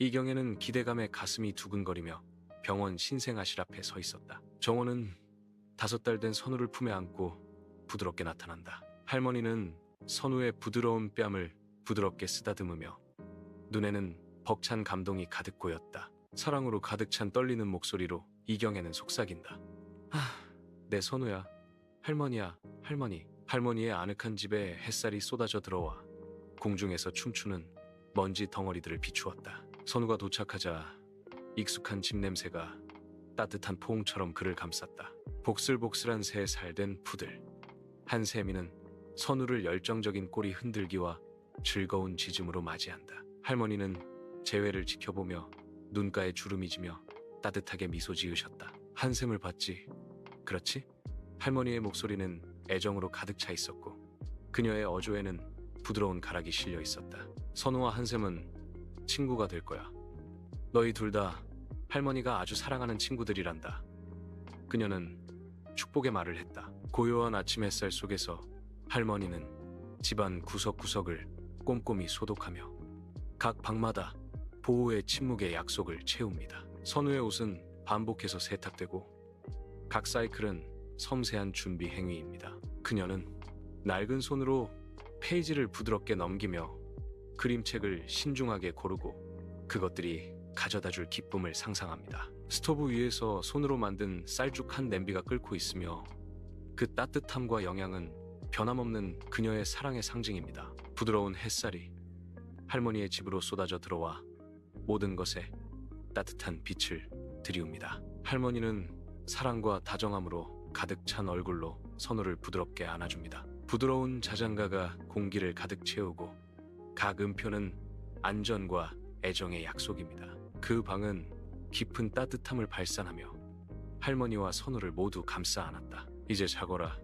이경애는 기대감에 가슴이 두근거리며 병원 신생아실 앞에 서 있었다. 정원은 5달 된 선우를 품에 안고 부드럽게 나타난다. 할머니는 선우의 부드러운 뺨을 부드럽게 쓰다듬으며 눈에는 벅찬 감동이 가득 고였다. 사랑으로 가득 찬 떨리는 목소리로 이경애는 속삭인다. 내 선우야. 할머니야, 할머니. 할머니의 아늑한 집에 햇살이 쏟아져 들어와 공중에서 춤추는 먼지 덩어리들을 비추었다. 선우가 도착하자 익숙한 집 냄새가 따뜻한 포옹처럼 그를 감쌌다. 복슬복슬한 3살 된 푸들. 한세미는 선우를 열정적인 꼬리 흔들기와 즐거운 짖음으로 맞이한다. 할머니는 재회를 지켜보며 눈가에 주름이 지며 따뜻하게 미소 지으셨다. 한샘을 봤지? 그렇지? 할머니의 목소리는 애정으로 가득 차 있었고 그녀의 어조에는 부드러운 가락이 실려 있었다. 선우와 한샘은 친구가 될 거야. 너희 둘 다 할머니가 아주 사랑하는 친구들이란다. 그녀는 축복의 말을 했다. 고요한 아침 햇살 속에서 할머니는 집안 구석구석을 꼼꼼히 소독하며 각 방마다 보호의 침묵의 약속을 채웁니다. 선우의 옷은 반복해서 세탁되고 각 사이클은 섬세한 준비 행위입니다. 그녀는 낡은 손으로 페이지를 부드럽게 넘기며 그림책을 신중하게 고르고 그것들이 가져다줄 기쁨을 상상합니다. 스토브 위에서 손으로 만든 쌀죽한 냄비가 끓고 있으며 그 따뜻함과 영양은 변함없는 그녀의 사랑의 상징입니다. 부드러운 햇살이 할머니의 집으로 쏟아져 들어와 모든 것에 따뜻한 빛을 들이웁니다. 할머니는 사랑과 다정함으로 가득 찬 얼굴로 선우를 부드럽게 안아줍니다. 부드러운 자장가가 공기를 가득 채우고 각 음표는 안전과 애정의 약속입니다. 그 방은 깊은 따뜻함을 발산하며 할머니와 선우를 모두 감싸 안았다. 이제 자거라,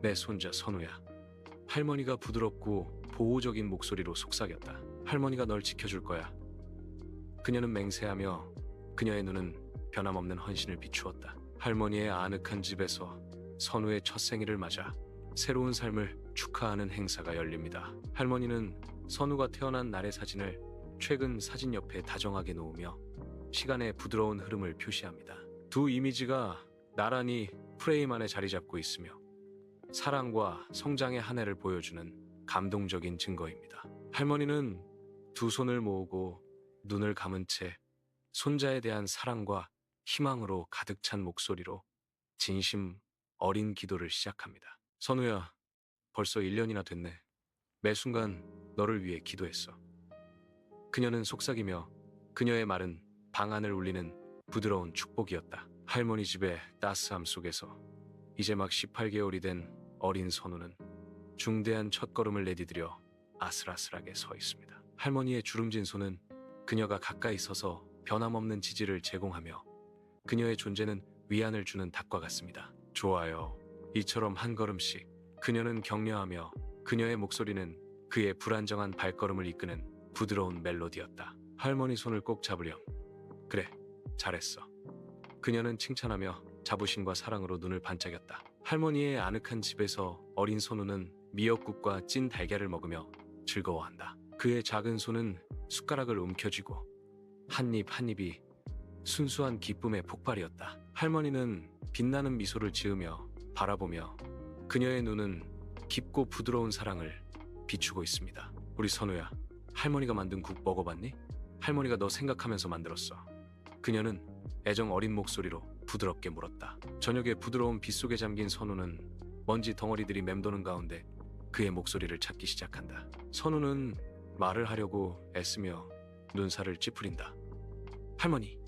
내 손자 선우야. 할머니가 부드럽고 보호적인 목소리로 속삭였다. 할머니가 널 지켜줄 거야. 그녀는 맹세하며 그녀의 눈은 변함없는 헌신을 비추었다. 할머니의 아늑한 집에서 선우의 첫 생일을 맞아 새로운 삶을 축하하는 행사가 열립니다. 할머니는 선우가 태어난 날의 사진을 최근 사진 옆에 다정하게 놓으며 시간의 부드러운 흐름을 표시합니다. 두 이미지가 나란히 프레임 안에 자리 잡고 있으며 사랑과 성장의 한 해를 보여주는 감동적인 증거입니다. 할머니는 두 손을 모으고 눈을 감은 채 손자에 대한 사랑과 희망으로 가득 찬 목소리로 진심 어린 기도를 시작합니다. 선우야, 벌써 1년이나 됐네. 매 순간 너를 위해 기도했어. 그녀는 속삭이며 그녀의 말은 방안을 울리는 부드러운 축복이었다. 할머니 집의 따스함 속에서 이제 막 18개월이 된 어린 선우는 중대한 첫걸음을 내디디려 아슬아슬하게 서 있습니다. 할머니의 주름진 손은 그녀가 가까이 서서 변함없는 지지를 제공하며 그녀의 존재는 위안을 주는 닭과 같습니다. 좋아요. 이처럼 한 걸음씩 그녀는 격려하며 그녀의 목소리는 그의 불안정한 발걸음을 이끄는 부드러운 멜로디였다. 할머니 손을 꼭 잡으렴. 그래, 잘했어. 그녀는 칭찬하며 자부심과 사랑으로 눈을 반짝였다. 할머니의 아늑한 집에서 어린 선우는 미역국과 찐 달걀을 먹으며 즐거워한다. 그의 작은 손은 숟가락을 움켜쥐고 한 입 한 입이 순수한 기쁨의 폭발이었다. 할머니는 빛나는 미소를 지으며 바라보며 그녀의 눈은 깊고 부드러운 사랑을 비추고 있습니다. 우리 선우야, 할머니가 만든 국 먹어봤니? 할머니가 너 생각하면서 만들었어. 그녀는 애정 어린 목소리로 부드럽게 물었다. 저녁의 부드러운 빛 속에 잠긴 선우는 먼지 덩어리들이 맴도는 가운데 그의 목소리를 찾기 시작한다. 선우는 말을 하려고 애쓰며 눈살을 찌푸린다. 할머니,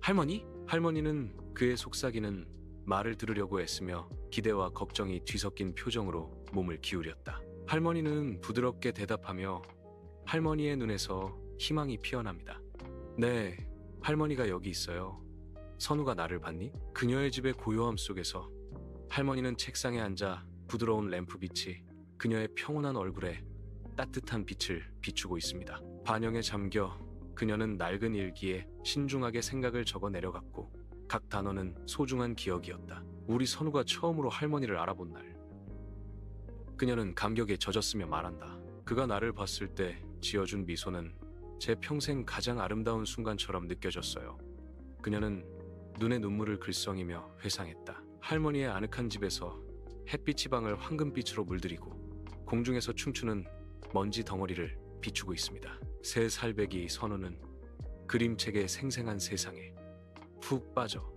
할머니? 할머니는 그의 속삭이는 말을 들으려고 애쓰며 기대와 걱정이 뒤섞인 표정으로 몸을 기울였다. 할머니는 부드럽게 대답하며 할머니의 눈에서 희망이 피어납니다. 네, 할머니가 여기 있어요. 선우가 나를 봤니? 그녀의 집의 고요함 속에서 할머니는 책상에 앉아 부드러운 램프빛이 그녀의 평온한 얼굴에 따뜻한 빛을 비추고 있습니다. 반영에 잠겨 그녀는 낡은 일기에 신중하게 생각을 적어 내려갔고 각 단어는 소중한 기억이었다. 우리 선우가 처음으로 할머니를 알아본 날. 그녀는 감격에 젖었으며 말한다. 그가 나를 봤을 때 지어준 미소는 제 평생 가장 아름다운 순간처럼 느껴졌어요. 그녀는 눈에 눈물을 글썽이며 회상했다. 할머니의 아늑한 집에서 햇빛이 방을 황금빛으로 물들이고 공중에서 춤추는 먼지 덩어리를 비추고 있습니다. 새 살배기 선우는 그림책의 생생한 세상에 푹 빠져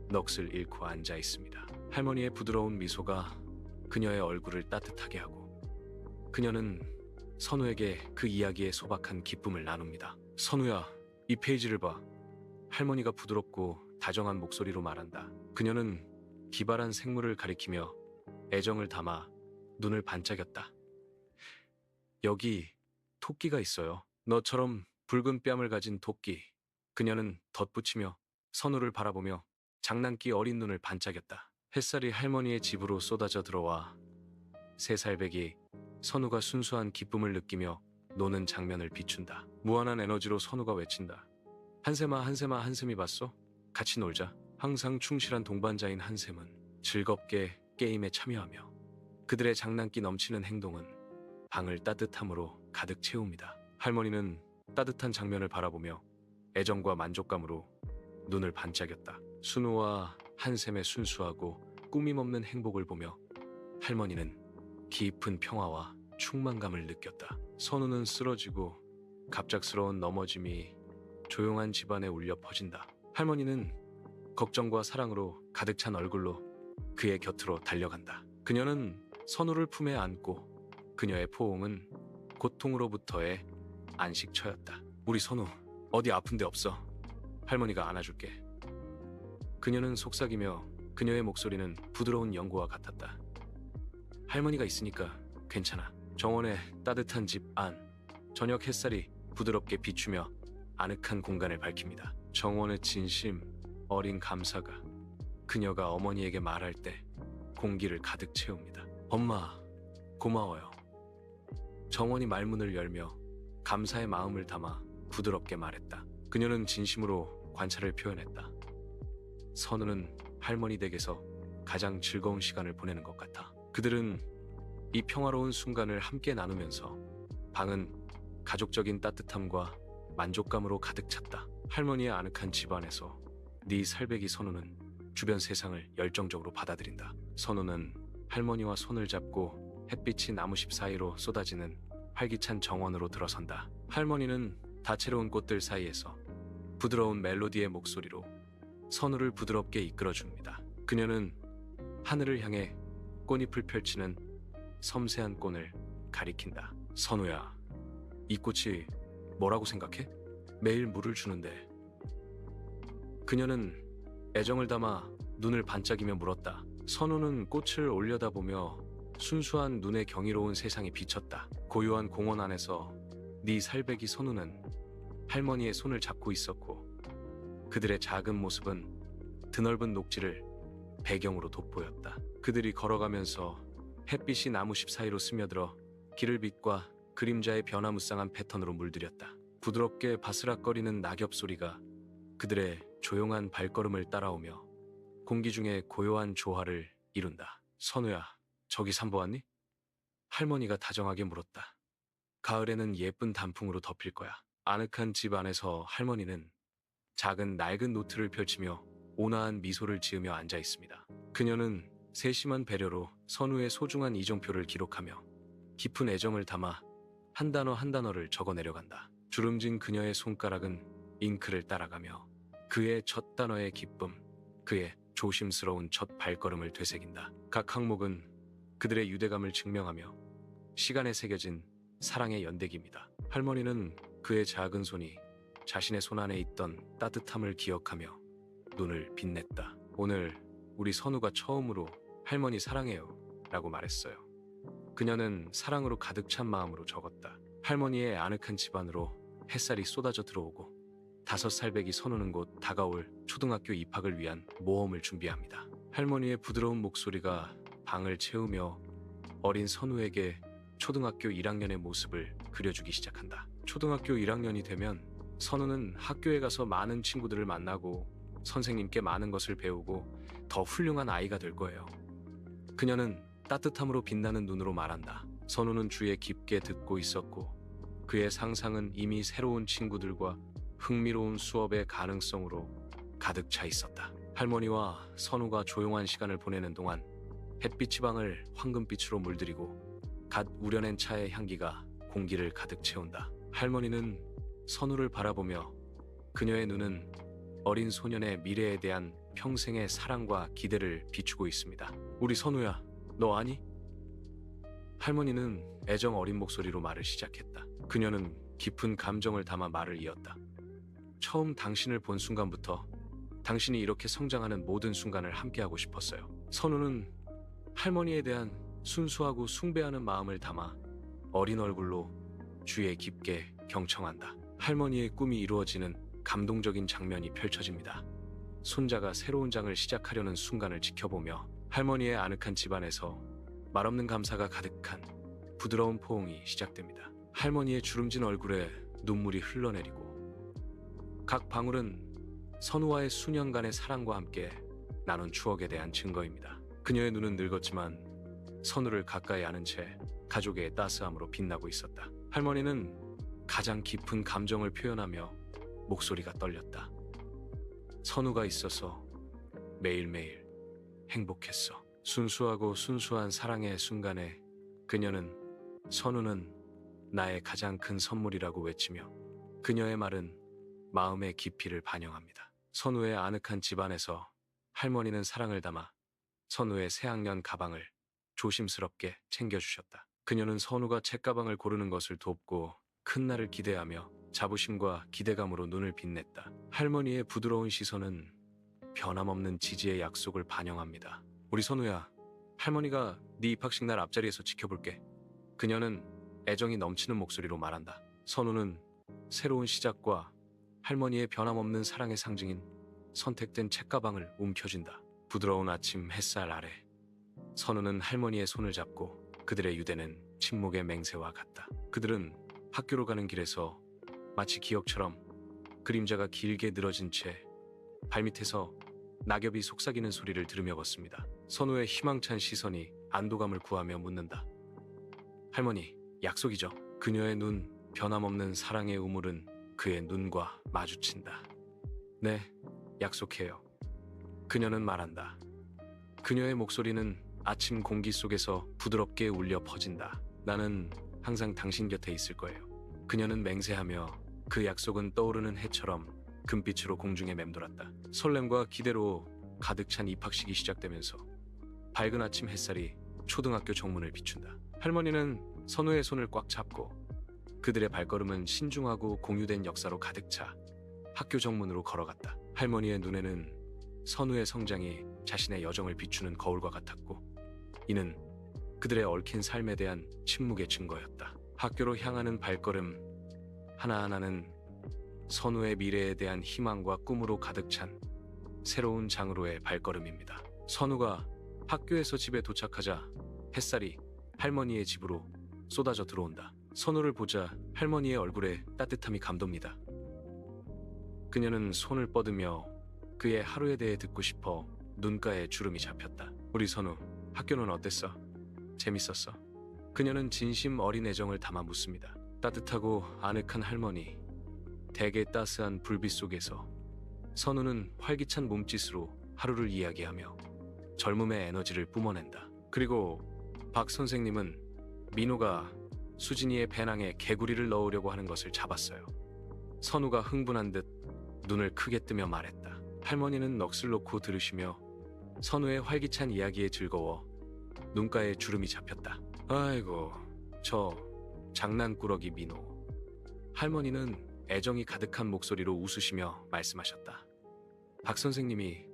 넋을 잃고 앉아 있습니다. 할머니의 부드러운 미소가 그녀의 얼굴을 따뜻하게 하고 그녀는 선우에게 그 이야기의 소박한 기쁨을 나눕니다. 선우야, 이 페이지를 봐. 할머니가 부드럽고 다정한 목소리로 말한다. 그녀는 기발한 생물을 가리키며 애정을 담아 눈을 반짝였다. 여기 토끼가 있어요. 너처럼 붉은 뺨을 가진 토끼. 그녀는 덧붙이며 선우를 바라보며 장난기 어린 눈을 반짝였다. 햇살이 할머니의 집으로 쏟아져 들어와 세살배기 선우가 순수한 기쁨을 느끼며 노는 장면을 비춘다. 무한한 에너지로 선우가 외친다. 한샘아, 한샘아, 한샘이 봤어? 같이 놀자. 항상 충실한 동반자인 한샘은 즐겁게 게임에 참여하며 그들의 장난기 넘치는 행동은 방을 따뜻함으로 가득 채웁니다. 할머니는 따뜻한 장면을 바라보며 애정과 만족감으로 눈을 반짝였다. 순우와 한샘의 순수하고 꾸밈없는 행복을 보며 할머니는 깊은 평화와 충만감을 느꼈다. 선우는 쓰러지고 갑작스러운 넘어짐이 조용한 집안에 울려 퍼진다. 할머니는 걱정과 사랑으로 가득 찬 얼굴로 그의 곁으로 달려간다. 그녀는 선우를 품에 안고 그녀의 포옹은 고통으로부터의 안식처였다. 우리 선우, 어디 아픈 데 없어? 할머니가 안아줄게. 그녀는 속삭이며 그녀의 목소리는 부드러운 연고와 같았다. 할머니가 있으니까 괜찮아. 정원의 따뜻한 집 안. 저녁 햇살이 부드럽게 비추며 아늑한 공간을 밝힙니다. 정원의 진심, 어린 감사가 그녀가 어머니에게 말할 때 공기를 가득 채웁니다. 엄마, 고마워요. 정원이 말문을 열며 감사의 마음을 담아 부드럽게 말했다. 그녀는 진심으로 관찰을 표현했다. 선우는 할머니 댁에서 가장 즐거운 시간을 보내는 것 같아. 그들은 이 평화로운 순간을 함께 나누면서 방은 가족적인 따뜻함과 만족감으로 가득 찼다. 할머니의 아늑한 집안에서 네 살배기 선우는 주변 세상을 열정적으로 받아들인다. 선우는 할머니와 손을 잡고 햇빛이 나무십 사이로 쏟아지는 활기찬 정원으로 들어선다. 할머니는 다채로운 꽃들 사이에서 부드러운 멜로디의 목소리로 선우를 부드럽게 이끌어줍니다. 그녀는 하늘을 향해 꽃잎을 펼치는 섬세한 끈을 가리킨다. 선우야, 이 꽃이 뭐라고 생각해? 매일 물을 주는데. 그녀는 애정을 담아 눈을 반짝이며 물었다. 선우는 꽃을 올려다보며 순수한 눈에 경이로운 세상이 비쳤다. 고요한 공원 안에서 네 살배기 선우는 할머니의 손을 잡고 있었고 그들의 작은 모습은 드넓은 녹지를 배경으로 돋보였다. 그들이 걸어가면서 햇빛이 나무십 사이로 스며들어 길을 빛과 그림자의 변화무쌍한 패턴으로 물들였다. 부드럽게 바스락거리는 낙엽 소리가 그들의 조용한 발걸음을 따라오며 공기 중에 고요한 조화를 이룬다. 선우야, 저기 산보았니? 할머니가 다정하게 물었다. 가을에는 예쁜 단풍으로 덮일 거야. 아늑한 집 안에서 할머니는 작은 낡은 노트를 펼치며 온화한 미소를 지으며 앉아 있습니다. 그녀는 세심한 배려로 선우의 소중한 이정표를 기록하며 깊은 애정을 담아 한 단어 한 단어를 적어 내려간다. 주름진 그녀의 손가락은 잉크를 따라가며 그의 첫 단어의 기쁨, 그의 조심스러운 첫 발걸음을 되새긴다. 각 항목은 그들의 유대감을 증명하며 시간에 새겨진 사랑의 연대기입니다. 할머니는 그의 작은 손이 자신의 손 안에 있던 따뜻함을 기억하며 눈을 빛냈다. 오늘 우리 선우가 처음으로 할머니 사랑해요 라고 말했어요. 그녀는 사랑으로 가득 찬 마음으로 적었다. 할머니의 아늑한 집안으로 햇살이 쏟아져 들어오고 5살배기 선우는 곧 다가올 초등학교 입학을 위한 모험을 준비합니다. 할머니의 부드러운 목소리가 방을 채우며 어린 선우에게 초등학교 1학년의 모습을 그려주기 시작한다. 초등학교 1학년이 되면 선우는 학교에 가서 많은 친구들을 만나고 선생님께 많은 것을 배우고 더 훌륭한 아이가 될 거예요. 그녀는 따뜻함으로 빛나는 눈으로 말한다. 선우는 주위에 깊게 듣고 있었고 그의 상상은 이미 새로운 친구들과 흥미로운 수업의 가능성으로 가득 차 있었다. 할머니와 선우가 조용한 시간을 보내는 동안 햇빛이 방을 황금빛으로 물들이고 갓 우려낸 차의 향기가 공기를 가득 채운다. 할머니는 선우를 바라보며 그녀의 눈은 어린 소년의 미래에 대한 평생의 사랑과 기대를 비추고 있습니다. 우리 선우야, 너 아니? 할머니는 애정 어린 목소리로 말을 시작했다. 그녀는 깊은 감정을 담아 말을 이었다. 처음 당신을 본 순간부터 당신이 이렇게 성장하는 모든 순간을 함께하고 싶었어요. 선우는 할머니에 대한 순수하고 숭배하는 마음을 담아 어린 얼굴로 주위에 깊게 경청한다. 할머니의 꿈이 이루어지는 감동적인 장면이 펼쳐집니다. 손자가 새로운 장을 시작하려는 순간을 지켜보며 할머니의 아늑한 집안에서 말없는 감사가 가득한 부드러운 포옹이 시작됩니다. 할머니의 주름진 얼굴에 눈물이 흘러내리고 각 방울은 선우와의 수년간의 사랑과 함께 나눈 추억에 대한 증거입니다. 그녀의 눈은 늙었지만 선우를 가까이 아는 채 가족의 따스함으로 빛나고 있었다. 할머니는 가장 깊은 감정을 표현하며 목소리가 떨렸다. 선우가 있어서 매일매일 행복했어. 순수하고 순수한 사랑의 순간에 그녀는 선우는 나의 가장 큰 선물이라고 외치며 그녀의 말은 마음의 깊이를 반영합니다. 선우의 아늑한 집안에서 할머니는 사랑을 담아 선우의 새학년 가방을 조심스럽게 챙겨주셨다. 그녀는 선우가 책가방을 고르는 것을 돕고 큰 날을 기대하며 자부심과 기대감으로 눈을 빛냈다. 할머니의 부드러운 시선은 변함없는 지지의 약속을 반영합니다. 우리 선우야, 할머니가 네 입학식 날 앞자리에서 지켜볼게. 그녀는 애정이 넘치는 목소리로 말한다. 선우는 새로운 시작과 할머니의 변함없는 사랑의 상징인 선택된 책가방을 움켜쥔다. 부드러운 아침 햇살 아래 선우는 할머니의 손을 잡고 그들의 유대는 침묵의 맹세와 같다. 그들은 학교로 가는 길에서 마치 기억처럼 그림자가 길게 늘어진 채 발밑에서 낙엽이 속삭이는 소리를 들으며 걷습니다. 선우의 희망찬 시선이 안도감을 구하며 묻는다. 할머니, 약속이죠? 그녀의 눈, 변함없는 사랑의 우물은 그의 눈과 마주친다. 네, 약속해요. 그녀는 말한다. 그녀의 목소리는 아침 공기 속에서 부드럽게 울려 퍼진다. 나는 항상 당신 곁에 있을 거예요. 그녀는 맹세하며 그 약속은 떠오르는 해처럼 금빛으로 공중에 맴돌았다. 설렘과 기대로 가득 찬 입학식이 시작되면서 밝은 아침 햇살이 초등학교 정문을 비춘다. 할머니는 선우의 손을 꽉 잡고 그들의 발걸음은 신중하고 공유된 역사로 가득 차 학교 정문으로 걸어갔다. 할머니의 눈에는 선우의 성장이 자신의 여정을 비추는 거울과 같았고 이는 그들의 얽힌 삶에 대한 침묵의 증거였다. 학교로 향하는 발걸음 하나하나는 선우의 미래에 대한 희망과 꿈으로 가득 찬 새로운 장으로의 발걸음입니다. 선우가 학교에서 집에 도착하자 햇살이 할머니의 집으로 쏟아져 들어온다. 선우를 보자 할머니의 얼굴에 따뜻함이 감돕니다. 그녀는 손을 뻗으며 그의 하루에 대해 듣고 싶어 눈가에 주름이 잡혔다. 우리 선우, 학교는 어땠어? 재밌었어? 그녀는 진심 어린 애정을 담아 묻습니다. 따뜻하고 아늑한 할머니, 대게 따스한 불빛 속에서 선우는 활기찬 몸짓으로 하루를 이야기하며 젊음의 에너지를 뿜어낸다. 그리고 박 선생님은 민호가 수진이의 배낭에 개구리를 넣으려고 하는 것을 잡았어요. 선우가 흥분한 듯 눈을 크게 뜨며 말했다. 할머니는 넋을 놓고 들으시며 선우의 활기찬 이야기에 즐거워 눈가에 주름이 잡혔다. 아이고, 저 장난꾸러기 민호. 할머니는 애정이 가득한 목소리로 웃으시며 말씀하셨다. 박 선생님이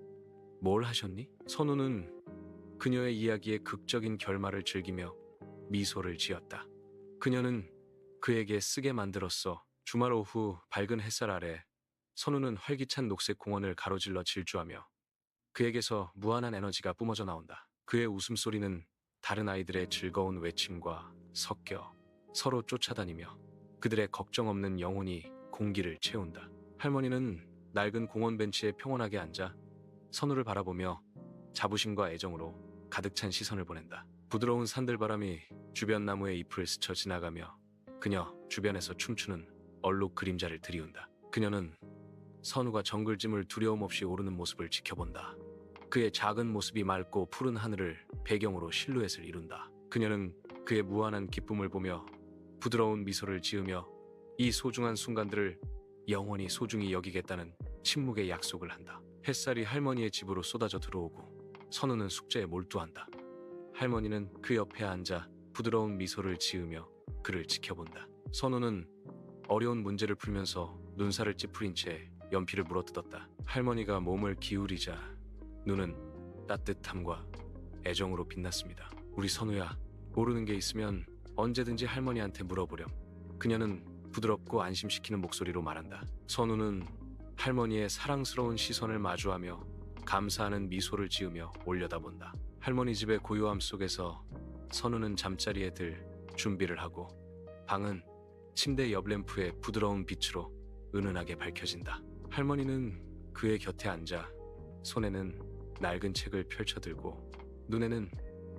뭘 하셨니? 선우는 그녀의 이야기에 극적인 결말을 즐기며 미소를 지었다. 그녀는 그에게 쓰게 만들었어. 주말 오후 밝은 햇살 아래 선우는 활기찬 녹색 공원을 가로질러 질주하며 그에게서 무한한 에너지가 뿜어져 나온다. 그의 웃음소리는 다른 아이들의 즐거운 외침과 섞여 서로 쫓아다니며 그들의 걱정 없는 영혼이 공기를 채운다. 할머니는 낡은 공원 벤치에 평온하게 앉아 선우를 바라보며 자부심과 애정으로 가득 찬 시선을 보낸다. 부드러운 산들바람이 주변 나무의 잎을 스쳐 지나가며 그녀 주변에서 춤추는 얼룩 그림자를 들이운다. 그녀는 선우가 정글짐을 두려움 없이 오르는 모습을 지켜본다. 그의 작은 모습이 맑고 푸른 하늘을 배경으로 실루엣을 이룬다. 그녀는 그의 무한한 기쁨을 보며 부드러운 미소를 지으며 이 소중한 순간들을 영원히 소중히 여기겠다는 침묵의 약속을 한다. 햇살이 할머니의 집으로 쏟아져 들어오고 선우는 숙제에 몰두한다. 할머니는 그 옆에 앉아 부드러운 미소를 지으며 그를 지켜본다. 선우는 어려운 문제를 풀면서 눈살을 찌푸린 채 연필을 물어뜯었다. 할머니가 몸을 기울이자 눈은 따뜻함과 애정으로 빛났습니다. 우리 선우야, 모르는 게 있으면 언제든지 할머니한테 물어보렴. 그녀는 부드럽고 안심시키는 목소리로 말한다. 선우는 할머니의 사랑스러운 시선을 마주하며 감사하는 미소를 지으며 올려다본다. 할머니 집의 고요함 속에서 선우는 잠자리에 들 준비를 하고 방은 침대 옆 램프의 부드러운 빛으로 은은하게 밝혀진다. 할머니는 그의 곁에 앉아 손에는 낡은 책을 펼쳐들고 눈에는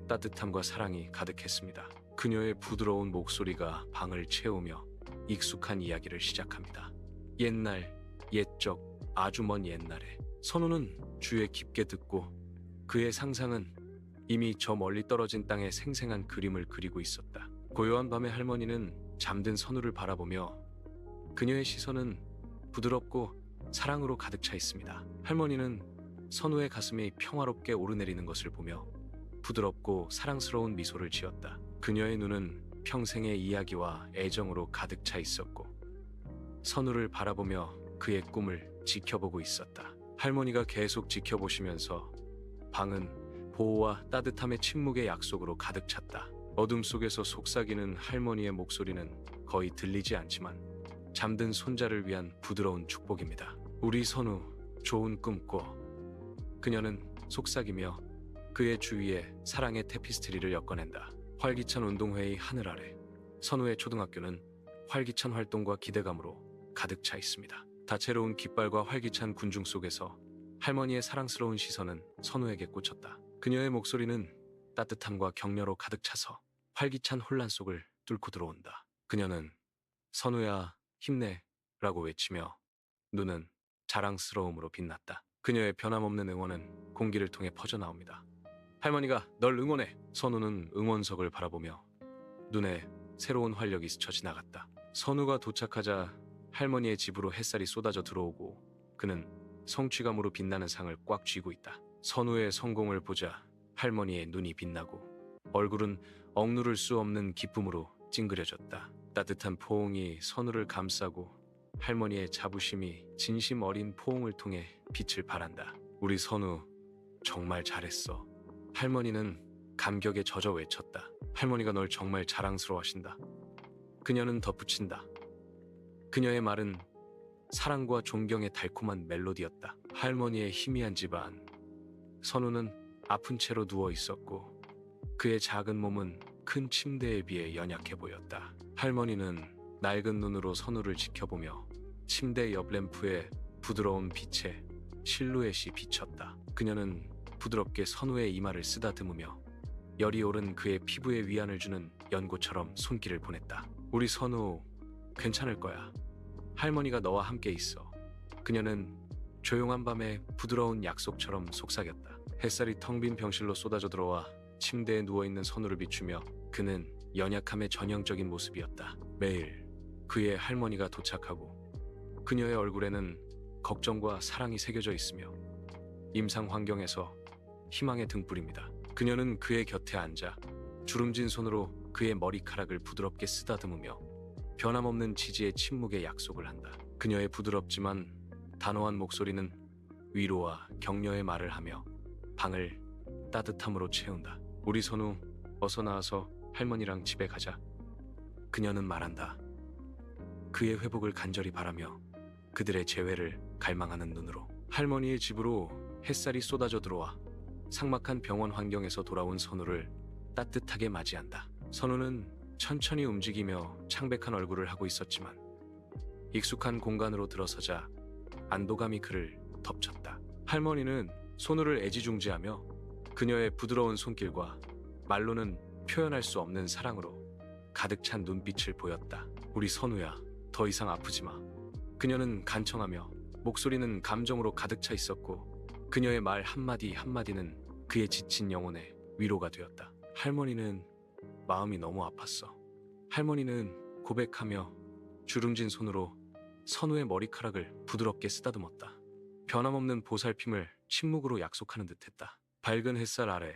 따뜻함과 사랑이 가득했습니다. 그녀의 부드러운 목소리가 방을 채우며 익숙한 이야기를 시작합니다. 옛날, 옛적, 아주 먼 옛날에. 선우는 주에 깊게 듣고 그의 상상은 이미 저 멀리 떨어진 땅에 생생한 그림을 그리고 있었다. 고요한 밤에 할머니는 잠든 선우를 바라보며 그녀의 시선은 부드럽고 사랑으로 가득 차 있습니다. 할머니는 선우의 가슴이 평화롭게 오르내리는 것을 보며 부드럽고 사랑스러운 미소를 지었다. 그녀의 눈은 평생의 이야기와 애정으로 가득 차 있었고 선우를 바라보며 그의 꿈을 지켜보고 있었다. 할머니가 계속 지켜보시면서 방은 보호와 따뜻함의 침묵의 약속으로 가득 찼다. 어둠 속에서 속삭이는 할머니의 목소리는 거의 들리지 않지만 잠든 손자를 위한 부드러운 축복입니다. 우리 선우, 좋은 꿈 꿔. 그녀는 속삭이며 그의 주위에 사랑의 테피스트리를 엮어낸다. 활기찬 운동회의 하늘 아래 선우의 초등학교는 활기찬 활동과 기대감으로 가득 차 있습니다. 다채로운 깃발과 활기찬 군중 속에서 할머니의 사랑스러운 시선은 선우에게 꽂혔다. 그녀의 목소리는 따뜻함과 격려로 가득 차서 활기찬 혼란 속을 뚫고 들어온다. 그녀는 선우야, 힘내 라고 외치며 눈은 자랑스러움으로 빛났다. 그녀의 변함없는 응원은 공기를 통해 퍼져나옵니다. 할머니가 널 응원해. 선우는 응원석을 바라보며 눈에 새로운 활력이 스쳐 지나갔다. 선우가 도착하자 할머니의 집으로 햇살이 쏟아져 들어오고 그는 성취감으로 빛나는 상을 꽉 쥐고 있다. 선우의 성공을 보자 할머니의 눈이 빛나고 얼굴은 억누를 수 없는 기쁨으로 찡그려졌다. 따뜻한 포옹이 선우를 감싸고 할머니의 자부심이 진심 어린 포옹을 통해 빛을 발한다. 우리 선우 정말 잘했어. 할머니는 감격에 젖어 외쳤다. 할머니가 널 정말 자랑스러워하신다. 그녀는 덧붙인다. 그녀의 말은 사랑과 존경의 달콤한 멜로디였다. 할머니의 희미한 집안. 선우는 아픈 채로 누워 있었고 그의 작은 몸은 큰 침대에 비해 연약해 보였다. 할머니는 낡은 눈으로 선우를 지켜보며 침대 옆 램프에 부드러운 빛에 실루엣이 비쳤다. 그녀는 부드럽게 선우의 이마를 쓰다듬으며 열이 오른 그의 피부에 위안을 주는 연고처럼 손길을 보냈다. 우리 선우 괜찮을 거야. 할머니가 너와 함께 있어. 그녀는 조용한 밤에 부드러운 약속처럼 속삭였다. 햇살이 텅 빈 병실로 쏟아져 들어와 침대에 누워있는 선우를 비추며 그는 연약함의 전형적인 모습이었다. 매일 그의 할머니가 도착하고 그녀의 얼굴에는 걱정과 사랑이 새겨져 있으며 임상 환경에서 희망의 등불입니다. 그녀는 그의 곁에 앉아 주름진 손으로 그의 머리카락을 부드럽게 쓰다듬으며 변함없는 지지의 침묵의 약속을 한다. 그녀의 부드럽지만 단호한 목소리는 위로와 격려의 말을 하며 방을 따뜻함으로 채운다. 우리 선우 어서 나와서 할머니랑 집에 가자. 그녀는 말한다. 그의 회복을 간절히 바라며 그들의 재회를 갈망하는 눈으로 할머니의 집으로 햇살이 쏟아져 들어와 삭막한 병원 환경에서 돌아온 선우를 따뜻하게 맞이한다. 선우는 천천히 움직이며 창백한 얼굴을 하고 있었지만 익숙한 공간으로 들어서자 안도감이 그를 덮쳤다. 할머니는 선우를 애지중지하며 그녀의 부드러운 손길과 말로는 표현할 수 없는 사랑으로 가득 찬 눈빛을 보였다. 우리 선우야, 더 이상 아프지 마. 그녀는 간청하며 목소리는 감정으로 가득 차 있었고 그녀의 말 한마디 한마디는 그의 지친 영혼의 위로가 되었다. 할머니는 마음이 너무 아팠어. 할머니는 고백하며 주름진 손으로 선우의 머리카락을 부드럽게 쓰다듬었다. 변함없는 보살핌을 침묵으로 약속하는 듯했다. 밝은 햇살 아래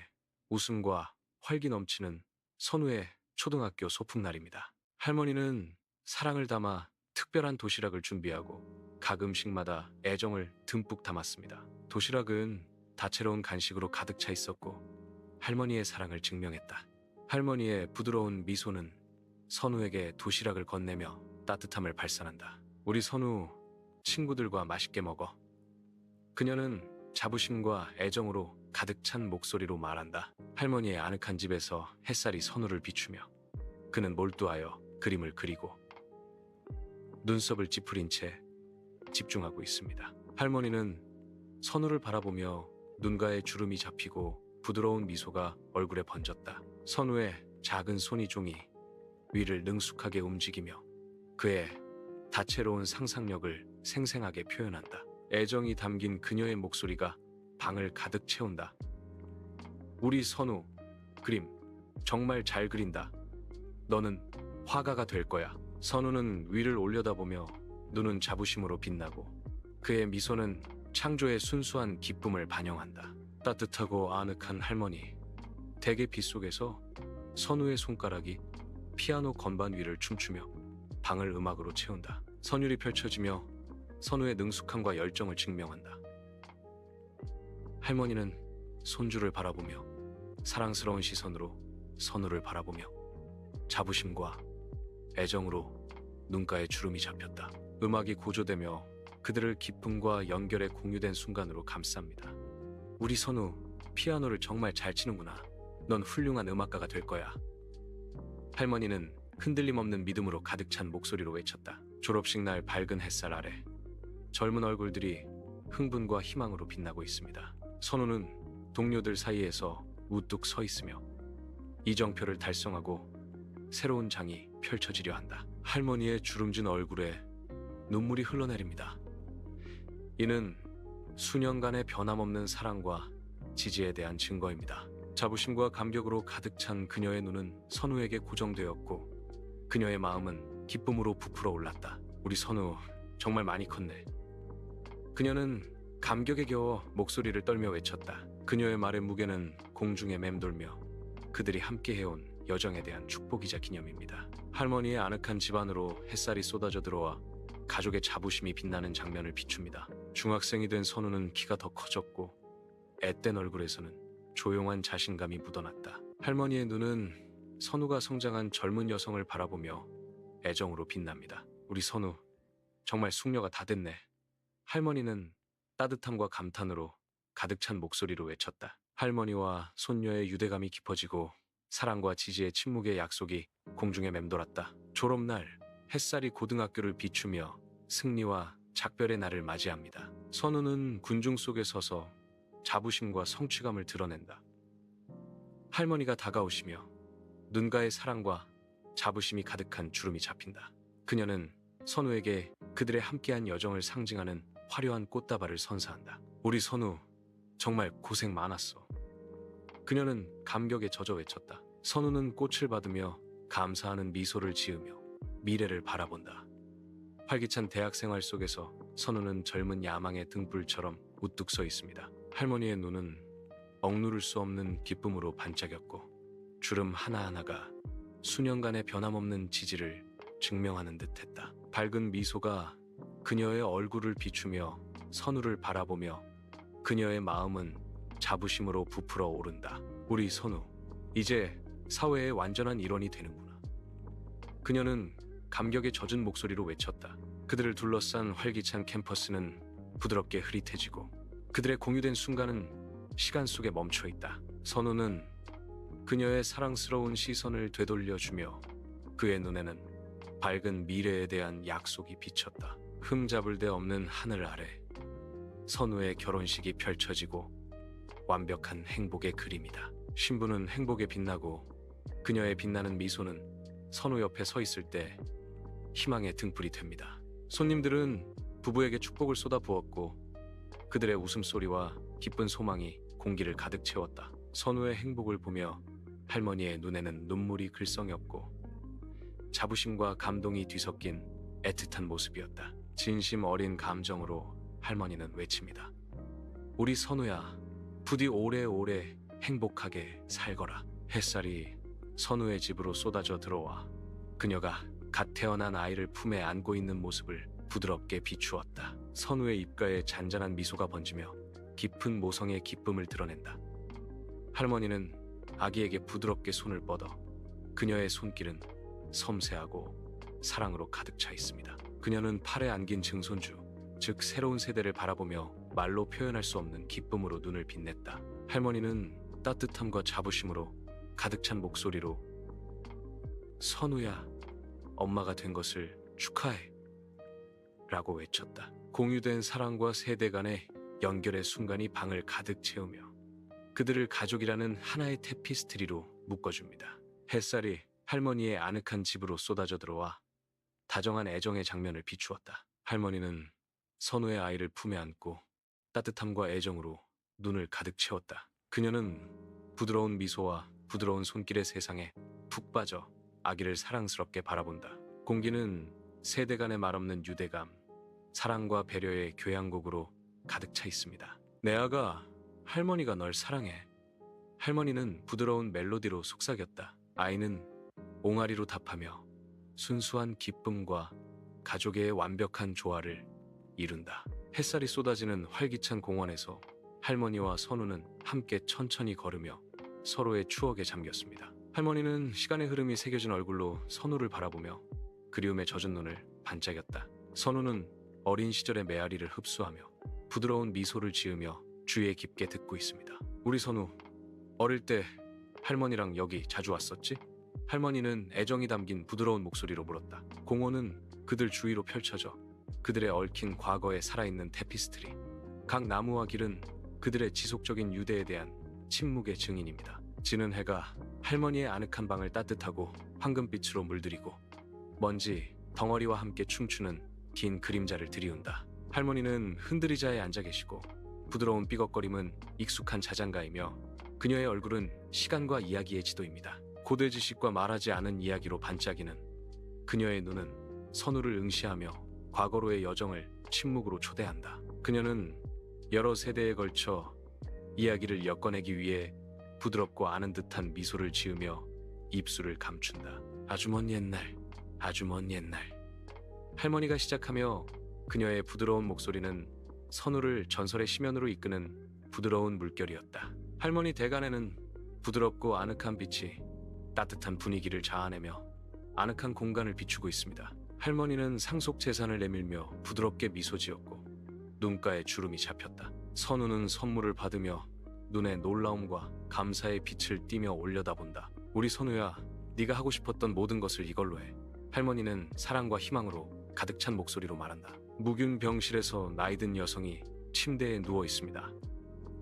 웃음과 활기 넘치는 선우의 초등학교 소풍날입니다. 할머니는 사랑을 담아 특별한 도시락을 준비하고 각 음식마다 애정을 듬뿍 담았습니다. 도시락은 다채로운 간식으로 가득 차 있었고 할머니의 사랑을 증명했다. 할머니의 부드러운 미소는 선우에게 도시락을 건네며 따뜻함을 발산한다. 우리 선우, 친구들과 맛있게 먹어. 그녀는 자부심과 애정으로 가득 찬 목소리로 말한다. 할머니의 아늑한 집에서 햇살이 선우를 비추며 그는 몰두하여 그림을 그리고 눈썹을 찌푸린 채 집중하고 있습니다. 할머니는 선우를 바라보며 눈가에 주름이 잡히고 부드러운 미소가 얼굴에 번졌다. 선우의 작은 손이 종이 위를 능숙하게 움직이며 그의 다채로운 상상력을 생생하게 표현한다. 애정이 담긴 그녀의 목소리가 방을 가득 채운다. 우리 선우, 그림 정말 잘 그린다. 너는 화가가 될 거야. 선우는 위를 올려다보며 눈은 자부심으로 빛나고 그의 미소는 창조의 순수한 기쁨을 반영한다. 따뜻하고 아늑한 할머니. 대게 빗속에서 선우의 손가락이 피아노 건반 위를 춤추며 방을 음악으로 채운다. 선율이 펼쳐지며 선우의 능숙함과 열정을 증명한다. 할머니는 손주를 바라보며 사랑스러운 시선으로 선우를 바라보며 자부심과 애정으로 눈가에 주름이 잡혔다. 음악이 고조되며 그들을 기쁨과 연결에 공유된 순간으로 감쌉니다. 우리 선우, 피아노를 정말 잘 치는구나. 넌 훌륭한 음악가가 될 거야. 할머니는 흔들림 없는 믿음으로 가득 찬 목소리로 외쳤다. 졸업식 날 밝은 햇살 아래 젊은 얼굴들이 흥분과 희망으로 빛나고 있습니다. 선우는 동료들 사이에서 우뚝 서 있으며 이정표를 달성하고 새로운 장이 펼쳐지려 한다. 할머니의 주름진 얼굴에 눈물이 흘러내립니다. 이는 수년간의 변함없는 사랑과 지지에 대한 증거입니다. 자부심과 감격으로 가득 찬 그녀의 눈은 선우에게 고정되었고 그녀의 마음은 기쁨으로 부풀어 올랐다. 우리 선우 정말 많이 컸네. 그녀는 감격에 겨워 목소리를 떨며 외쳤다. 그녀의 말의 무게는 공중에 맴돌며 그들이 함께 해온 여정에 대한 축복이자 기념입니다. 할머니의 아늑한 집안으로 햇살이 쏟아져 들어와 가족의 자부심이 빛나는 장면을 비춥니다. 중학생이 된 선우는 키가 더 커졌고 앳된 얼굴에서는 조용한 자신감이 묻어났다. 할머니의 눈은 선우가 성장한 젊은 여성을 바라보며 애정으로 빛납니다. 우리 선우 정말 숙녀가 다 됐네. 할머니는 따뜻함과 감탄으로 가득 찬 목소리로 외쳤다. 할머니와 손녀의 유대감이 깊어지고 사랑과 지지의 침묵의 약속이 공중에 맴돌았다. 졸업날 햇살이 고등학교를 비추며 승리와 작별의 날을 맞이합니다. 선우는 군중 속에 서서 자부심과 성취감을 드러낸다. 할머니가 다가오시며 눈가에 사랑과 자부심이 가득한 주름이 잡힌다. 그녀는 선우에게 그들의 함께한 여정을 상징하는 화려한 꽃다발을 선사한다. 우리 선우 정말 고생 많았어. 그녀는 감격에 젖어 외쳤다. 선우는 꽃을 받으며 감사하는 미소를 지으며 미래를 바라본다. 활기찬 대학 생활 속에서 선우는 젊은 야망의 등불처럼 우뚝 서 있습니다. 할머니의 눈은 억누를 수 없는 기쁨으로 반짝였고 주름 하나하나가 수년간의 변함없는 지지를 증명하는 듯했다. 밝은 미소가 그녀의 얼굴을 비추며 선우를 바라보며 그녀의 마음은 자부심으로 부풀어 오른다. 우리 선우, 이제 사회의 완전한 일원이 되는구나. 그녀는 감격에 젖은 목소리로 외쳤다. 그들을 둘러싼 활기찬 캠퍼스는 부드럽게 흐릿해지고 그들의 공유된 순간은 시간 속에 멈춰 있다. 선우는 그녀의 사랑스러운 시선을 되돌려주며 그의 눈에는 밝은 미래에 대한 약속이 비쳤다. 흠잡을 데 없는 하늘 아래 선우의 결혼식이 펼쳐지고 완벽한 행복의 그림이다. 신부는 행복에 빛나고 그녀의 빛나는 미소는 선우 옆에 서 있을 때 희망의 등불이 됩니다. 손님들은 부부에게 축복을 쏟아부었고 그들의 웃음소리와 기쁜 소망이 공기를 가득 채웠다. 선우의 행복을 보며 할머니의 눈에는 눈물이 글썽였고 자부심과 감동이 뒤섞인 애틋한 모습이었다. 진심 어린 감정으로 할머니는 외칩니다. 우리 선우야, 부디 오래오래 행복하게 살거라. 햇살이 선우의 집으로 쏟아져 들어와 그녀가 갓 태어난 아이를 품에 안고 있는 모습을 부드럽게 비추었다. 선우의 입가에 잔잔한 미소가 번지며 깊은 모성의 기쁨을 드러낸다. 할머니는 아기에게 부드럽게 손을 뻗어 그녀의 손길은 섬세하고 사랑으로 가득 차 있습니다. 그녀는 팔에 안긴 증손주, 즉 새로운 세대를 바라보며 말로 표현할 수 없는 기쁨으로 눈을 빛냈다. 할머니는 따뜻함과 자부심으로 가득 찬 목소리로 선우야, 엄마가 된 것을 축하해 라고 외쳤다. 공유된 사랑과 세대 간의 연결의 순간이 방을 가득 채우며 그들을 가족이라는 하나의 테피스트리로 묶어줍니다. 햇살이 할머니의 아늑한 집으로 쏟아져 들어와 다정한 애정의 장면을 비추었다. 할머니는 선우의 아이를 품에 안고 따뜻함과 애정으로 눈을 가득 채웠다. 그녀는 부드러운 미소와 부드러운 손길의 세상에 푹 빠져 아기를 사랑스럽게 바라본다. 공기는 세대 간의 말없는 유대감, 사랑과 배려의 교향곡으로 가득 차 있습니다. 내 아가, 할머니가 널 사랑해. 할머니는 부드러운 멜로디로 속삭였다. 아이는 옹알이로 답하며 순수한 기쁨과 가족의 완벽한 조화를 이룬다. 햇살이 쏟아지는 활기찬 공원에서 할머니와 선우는 함께 천천히 걸으며 서로의 추억에 잠겼습니다. 할머니는 시간의 흐름이 새겨진 얼굴로 선우를 바라보며 그리움에 젖은 눈을 반짝였다. 선우는 어린 시절의 메아리를 흡수하며 부드러운 미소를 지으며 주위에 깊게 듣고 있습니다. 우리 선우, 어릴 때 할머니랑 여기 자주 왔었지? 할머니는 애정이 담긴 부드러운 목소리로 물었다. 공원은 그들 주위로 펼쳐져 그들의 얽힌 과거에 살아있는 테피스트리. 각 나무와 길은 그들의 지속적인 유대에 대한 침묵의 증인입니다. 지는 해가 할머니의 아늑한 방을 따뜻하고 황금빛으로 물들이고 먼지, 덩어리와 함께 춤추는 긴 그림자를 들이운다. 할머니는 흔들의자에 앉아 계시고 부드러운 삐걱거림은 익숙한 자장가이며 그녀의 얼굴은 시간과 이야기의 지도입니다. 고대 지식과 말하지 않은 이야기로 반짝이는 그녀의 눈은 선우를 응시하며 과거로의 여정을 침묵으로 초대한다. 그녀는 여러 세대에 걸쳐 이야기를 엮어내기 위해 부드럽고 아는 듯한 미소를 지으며 입술을 감춘다. 아주 먼 옛날, 아주 먼 옛날. 할머니가 시작하며 그녀의 부드러운 목소리는 선우를 전설의 심연으로 이끄는 부드러운 물결이었다. 할머니 대간에는 부드럽고 아늑한 빛이 따뜻한 분위기를 자아내며 아늑한 공간을 비추고 있습니다. 할머니는 상속 재산을 내밀며 부드럽게 미소 지었고 눈가에 주름이 잡혔다. 선우는 선물을 받으며 눈에 놀라움과 감사의 빛을 띠며 올려다본다. 우리 선우야, 네가 하고 싶었던 모든 것을 이걸로 해. 할머니는 사랑과 희망으로 가득 찬 목소리로 말한다. 무균 병실에서 나이든 여성이 침대에 누워 있습니다.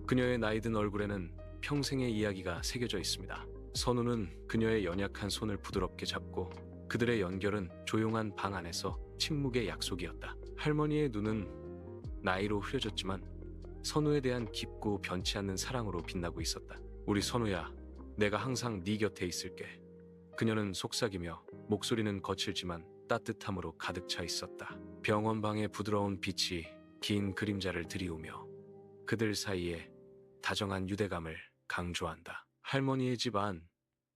그녀의 나이든 얼굴에는 평생의 이야기가 새겨져 있습니다. 선우는 그녀의 연약한 손을 부드럽게 잡고 그들의 연결은 조용한 방 안에서 침묵의 약속이었다. 할머니의 눈은 나이로 흐려졌지만 선우에 대한 깊고 변치 않는 사랑으로 빛나고 있었다. 우리 선우야, 내가 항상 네 곁에 있을게. 그녀는 속삭이며 목소리는 거칠지만 따뜻함으로 가득 차 있었다. 병원방의 부드러운 빛이 긴 그림자를 들이우며 그들 사이에 다정한 유대감을 강조한다. 할머니의 집 안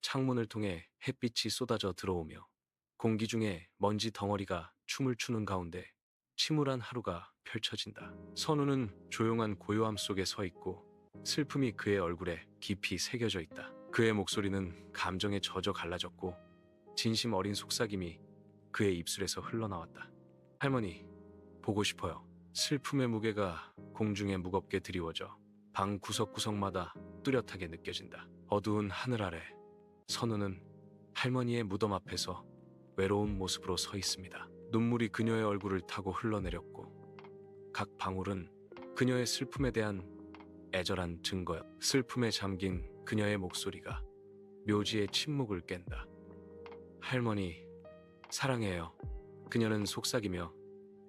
창문을 통해 햇빛이 쏟아져 들어오며 공기 중에 먼지 덩어리가 춤을 추는 가운데 침울한 하루가 펼쳐진다. 선우는 조용한 고요함 속에 서 있고 슬픔이 그의 얼굴에 깊이 새겨져 있다. 그의 목소리는 감정에 젖어 갈라졌고 진심 어린 속삭임이 그의 입술에서 흘러나왔다. 할머니, 보고 싶어요. 슬픔의 무게가 공중에 무겁게 드리워져 방 구석구석마다 뚜렷하게 느껴진다. 어두운 하늘 아래 선우는 할머니의 무덤 앞에서 외로운 모습으로 서 있습니다. 눈물이 그녀의 얼굴을 타고 흘러내렸고 각 방울은 그녀의 슬픔에 대한 애절한 증거였다. 슬픔에 잠긴 그녀의 목소리가 묘지의 침묵을 깬다. 할머니, 사랑해요. 그녀는 속삭이며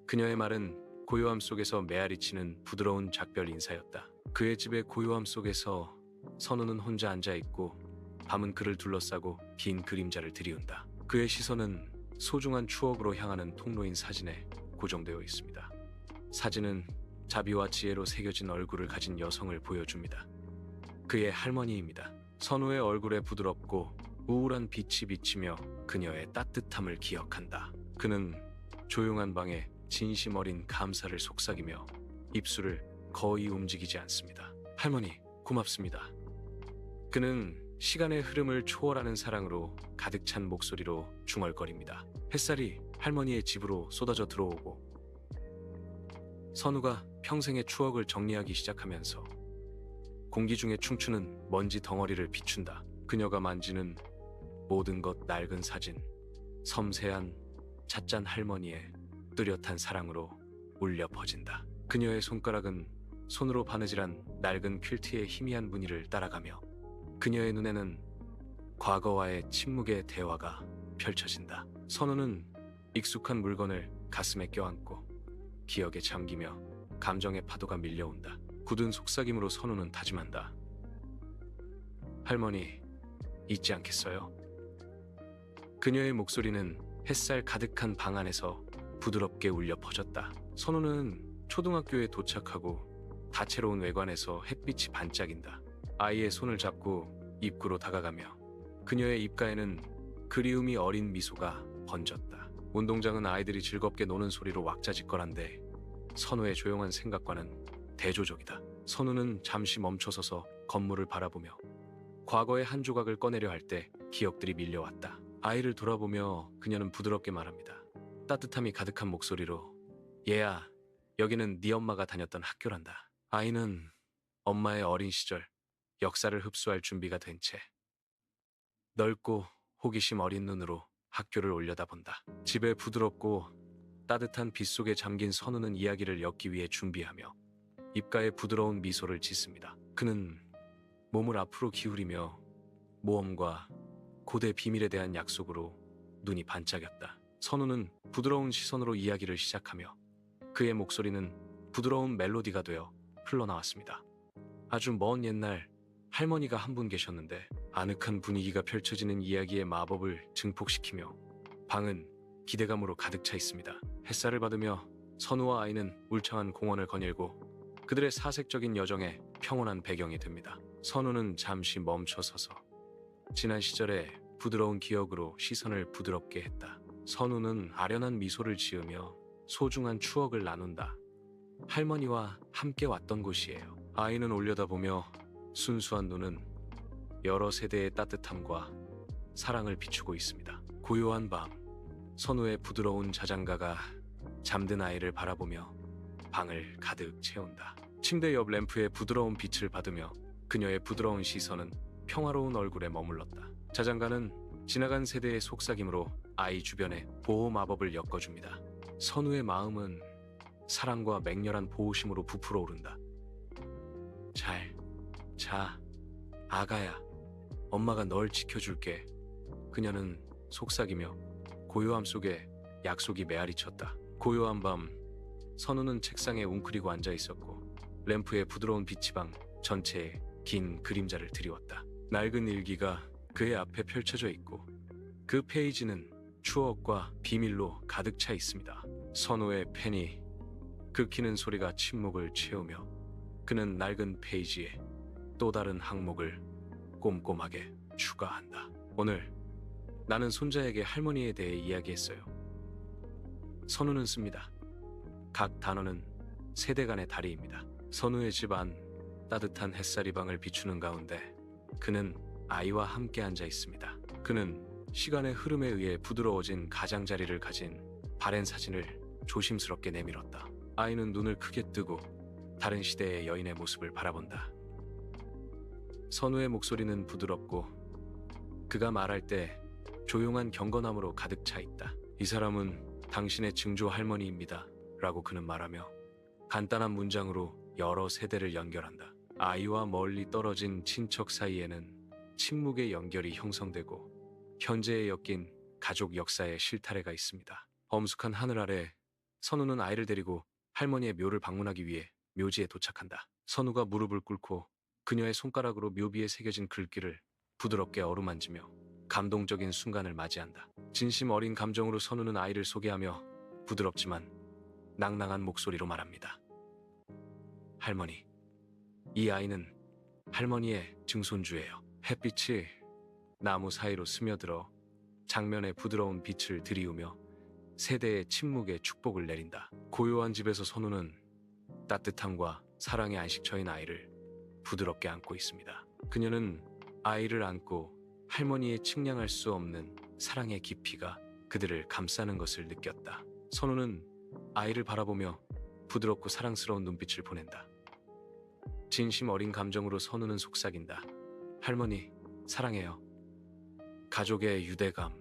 그녀의 말은 고요함 속에서 메아리치는 부드러운 작별 인사였다. 그의 집의 고요함 속에서 선우는 혼자 앉아있고 밤은 그를 둘러싸고 긴 그림자를 들이운다. 그의 시선은 소중한 추억으로 향하는 통로인 사진에 고정되어 있습니다. 사진은 자비와 지혜로 새겨진 얼굴을 가진 여성을 보여줍니다. 그의 할머니입니다. 선우의 얼굴에 부드럽고 우울한 빛이 비치며 그녀의 따뜻함을 기억한다. 그는 조용한 방에 진심 어린 감사를 속삭이며 입술을 거의 움직이지 않습니다. 할머니, 고맙습니다. 그는 시간의 흐름을 초월하는 사랑으로 가득 찬 목소리로 중얼거립니다. 햇살이 할머니의 집으로 쏟아져 들어오고 선우가 평생의 추억을 정리하기 시작하면서 공기 중에 춤추는 먼지 덩어리를 비춘다. 그녀가 만지는 모든 것 낡은 사진, 섬세한 찻잔 할머니의 뚜렷한 사랑으로 울려 퍼진다. 그녀의 손가락은 손으로 바느질한 낡은 퀼트의 희미한 무늬를 따라가며 그녀의 눈에는 과거와의 침묵의 대화가 펼쳐진다. 선우는 익숙한 물건을 가슴에 껴안고 기억에 잠기며 감정의 파도가 밀려온다. 굳은 속삭임으로 선우는 다짐한다. 할머니, 잊지 않겠어요? 그녀의 목소리는 햇살 가득한 방 안에서 부드럽게 울려 퍼졌다. 선우는 초등학교에 도착하고 다채로운 외관에서 햇빛이 반짝인다. 아이의 손을 잡고 입구로 다가가며 그녀의 입가에는 그리움이 어린 미소가 번졌다. 운동장은 아이들이 즐겁게 노는 소리로 왁자지껄한데 선우의 조용한 생각과는 대조적이다. 선우는 잠시 멈춰서서 건물을 바라보며 과거의 한 조각을 꺼내려 할 때 기억들이 밀려왔다. 아이를 돌아보며 그녀는 부드럽게 말합니다. 따뜻함이 가득한 목소리로 얘야, 여기는 네 엄마가 다녔던 학교란다. 아이는 엄마의 어린 시절 역사를 흡수할 준비가 된 채 넓고 호기심 어린 눈으로 학교를 올려다본다. 집에 부드럽고 따뜻한 빛 속에 잠긴 선우는 이야기를 엮기 위해 준비하며 입가에 부드러운 미소를 짓습니다. 그는 몸을 앞으로 기울이며 모험과 고대 비밀에 대한 약속으로 눈이 반짝였다. 선우는 부드러운 시선으로 이야기를 시작하며 그의 목소리는 부드러운 멜로디가 되어 흘러나왔습니다. 아주 먼 옛날 할머니가 한 분 계셨는데 아늑한 분위기가 펼쳐지는 이야기의 마법을 증폭시키며 방은 기대감으로 가득 차 있습니다. 햇살을 받으며 선우와 아이는 울창한 공원을 거닐고 그들의 사색적인 여정에 평온한 배경이 됩니다. 선우는 잠시 멈춰 서서 지난 시절의 부드러운 기억으로 시선을 부드럽게 했다. 선우는 아련한 미소를 지으며 소중한 추억을 나눈다. 할머니와 함께 왔던 곳이에요. 아이는 올려다보며 순수한 눈은 여러 세대의 따뜻함과 사랑을 비추고 있습니다. 고요한 밤, 선우의 부드러운 자장가가 잠든 아이를 바라보며 방을 가득 채운다. 침대 옆 램프의 부드러운 빛을 받으며 그녀의 부드러운 시선은 평화로운 얼굴에 머물렀다. 자장가는 지나간 세대의 속삭임으로 아이 주변에 보호 마법을 엮어줍니다. 선우의 마음은 사랑과 맹렬한 보호심으로 부풀어 오른다. 잘 자, 아가야. 엄마가 널 지켜줄게. 그녀는 속삭이며 고요함 속에 약속이 메아리쳤다. 고요한 밤, 선우는 책상에 웅크리고 앉아 있었고 램프의 부드러운 빛이 방 전체에 긴 그림자를 드리웠다. 낡은 일기가 그의 앞에 펼쳐져 있고 그 페이지는 추억과 비밀로 가득 차 있습니다. 선우의 펜이 긁히는 소리가 침묵을 채우며 그는 낡은 페이지에 또 다른 항목을 꼼꼼하게 추가한다. 오늘 나는 손자에게 할머니에 대해 이야기했어요. 선우는 씁니다. 각 단어는 세대 간의 다리입니다. 선우의 집안 따뜻한 햇살이 방을 비추는 가운데 그는 아이와 함께 앉아 있습니다. 그는 시간의 흐름에 의해 부드러워진 가장자리를 가진 바랜 사진을 조심스럽게 내밀었다. 아이는 눈을 크게 뜨고 다른 시대의 여인의 모습을 바라본다. 선우의 목소리는 부드럽고 그가 말할 때 조용한 경건함으로 가득 차 있다. 이 사람은 당신의 증조 할머니입니다. 라고 그는 말하며 간단한 문장으로 여러 세대를 연결한다. 아이와 멀리 떨어진 친척 사이에는 침묵의 연결이 형성되고 현재에 엮인 가족 역사에 실타래가 있습니다. 엄숙한 하늘 아래 선우는 아이를 데리고 할머니의 묘를 방문하기 위해 묘지에 도착한다. 선우가 무릎을 꿇고 그녀의 손가락으로 묘비에 새겨진 글귀를 부드럽게 어루만지며 감동적인 순간을 맞이한다. 진심 어린 감정으로 선우는 아이를 소개하며 부드럽지만 낭낭한 목소리로 말합니다. 할머니, 이 아이는 할머니의 증손주예요. 햇빛이 나무 사이로 스며들어 장면에 부드러운 빛을 들이우며 세대의 침묵에 축복을 내린다. 고요한 집에서 선우는 따뜻함과 사랑의 안식처인 아이를 부드럽게 안고 있습니다. 그녀는 아이를 안고 할머니의 측량할 수 없는 사랑의 깊이가 그들을 감싸는 것을 느꼈다. 선우는 아이를 바라보며 부드럽고 사랑스러운 눈빛을 보낸다. 진심 어린 감정으로 선우는 속삭인다. 할머니, 사랑해요. 가족의 유대감,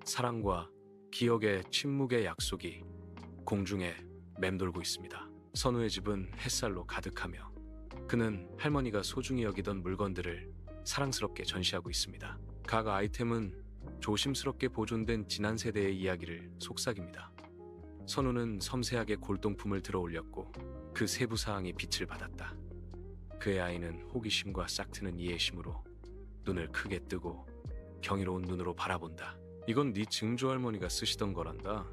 사랑과 기억의 침묵의 약속이 공중에 맴돌고 있습니다. 선우의 집은 햇살로 가득하며 그는 할머니가 소중히 여기던 물건들을 사랑스럽게 전시하고 있습니다. 각 아이템은 조심스럽게 보존된 지난 세대의 이야기를 속삭입니다. 선우는 섬세하게 골동품을 들어 올렸고 그 세부 사항이 빛을 받았다. 그의 아이는 호기심과 싹트는 이해심으로 눈을 크게 뜨고 경이로운 눈으로 바라본다. 이건 네 증조할머니가 쓰시던 거란다.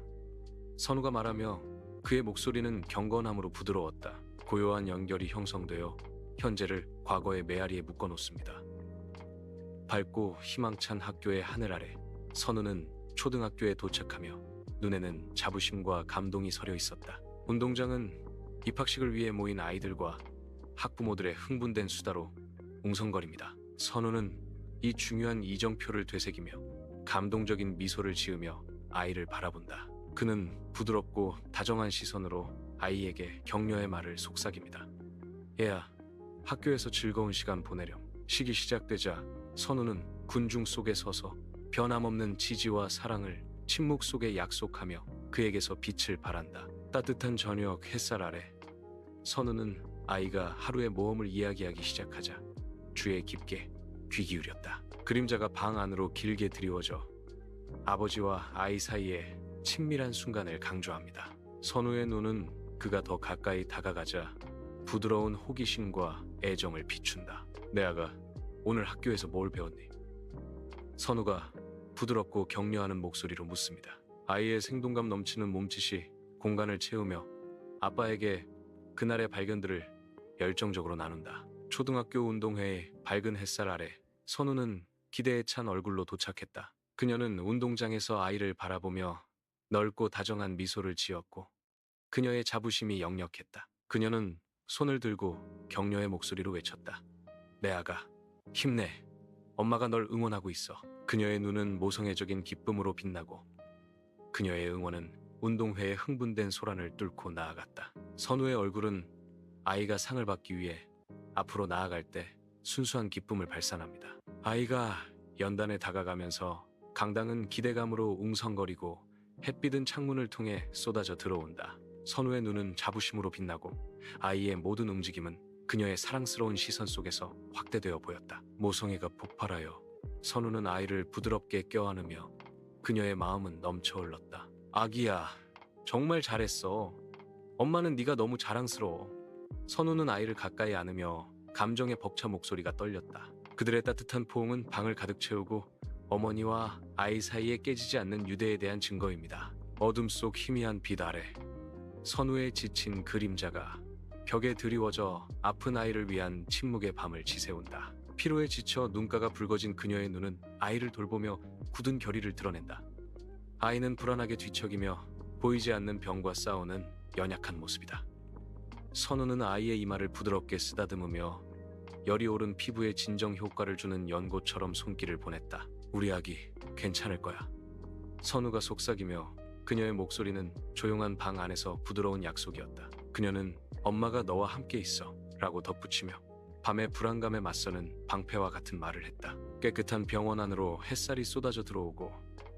선우가 말하며 그의 목소리는 경건함으로 부드러웠다. 고요한 연결이 형성되어 현재를 과거의 메아리에 묶어놓습니다. 밝고 희망찬 학교의 하늘 아래 선우는 초등학교에 도착하며 눈에는 자부심과 감동이 서려 있었다. 운동장은 입학식을 위해 모인 아이들과 학부모들의 흥분된 수다로 웅성거립니다. 선우는 이 중요한 이정표를 되새기며 감동적인 미소를 지으며 아이를 바라본다. 그는 부드럽고 다정한 시선으로 아이에게 격려의 말을 속삭입니다. 얘야, 학교에서 즐거운 시간 보내렴. 식이 시작되자 선우는 군중 속에 서서 변함없는 지지와 사랑을 침묵 속에 약속하며 그에게서 빛을 발한다. 따뜻한 저녁 햇살 아래 선우는 아이가 하루의 모험을 이야기하기 시작하자 주에 깊게 귀 기울였다. 그림자가 방 안으로 길게 드리워져 아버지와 아이 사이의 친밀한 순간을 강조합니다. 선우의 눈은 그가 더 가까이 다가가자 부드러운 호기심과 애정을 비춘다. 내 아가, 오늘 학교에서 뭘 배웠니? 선우가 부드럽고 격려하는 목소리로 묻습니다. 아이의 생동감 넘치는 몸짓이 공간을 채우며 아빠에게 그날의 발견들을 열정적으로 나눈다. 초등학교 운동회의 밝은 햇살 아래 선우는 기대에 찬 얼굴로 도착했다. 그녀는 운동장에서 아이를 바라보며 넓고 다정한 미소를 지었고 그녀의 자부심이 역력했다. 그녀는 손을 들고 격려의 목소리로 외쳤다. 내 아가, 힘내. 엄마가 널 응원하고 있어. 그녀의 눈은 모성애적인 기쁨으로 빛나고 그녀의 응원은 운동회의 흥분된 소란을 뚫고 나아갔다. 선우의 얼굴은 아이가 상을 받기 위해 앞으로 나아갈 때 순수한 기쁨을 발산합니다. 아이가 연단에 다가가면서 강당은 기대감으로 웅성거리고 햇빛은 창문을 통해 쏟아져 들어온다. 선우의 눈은 자부심으로 빛나고 아이의 모든 움직임은 그녀의 사랑스러운 시선 속에서 확대되어 보였다. 모성애가 폭발하여 선우는 아이를 부드럽게 껴안으며 그녀의 마음은 넘쳐 흘렀다. 아기야, 정말 잘했어. 엄마는 네가 너무 자랑스러워. 선우는 아이를 가까이 안으며 감정의 벅차 목소리가 떨렸다. 그들의 따뜻한 포옹은 방을 가득 채우고 어머니와 아이 사이에 깨지지 않는 유대에 대한 증거입니다. 어둠 속 희미한 빛 아래 선우의 지친 그림자가 벽에 드리워져 아픈 아이를 위한 침묵의 밤을 지새운다. 피로에 지쳐 눈가가 붉어진 그녀의 눈은 아이를 돌보며 굳은 결의를 드러낸다. 아이는 불안하게 뒤척이며 보이지 않는 병과 싸우는 연약한 모습이다. 선우는 아이의 이마를 부드럽게 쓰다듬으며 열이 오른 피부에 진정 효과를 주는 연고처럼 손길을 보냈다. 우리 아기 괜찮을 거야. 선우가 속삭이며 그녀의 목소리는 조용한 방 안에서 부드러운 약속이었다. 그녀는 엄마가 너와 함께 있어 라고 덧붙이며 밤의 불안감에 맞서는 방패와 같은 말을 했다. 깨끗한 병원 안으로 햇살이 쏟아져 들어오고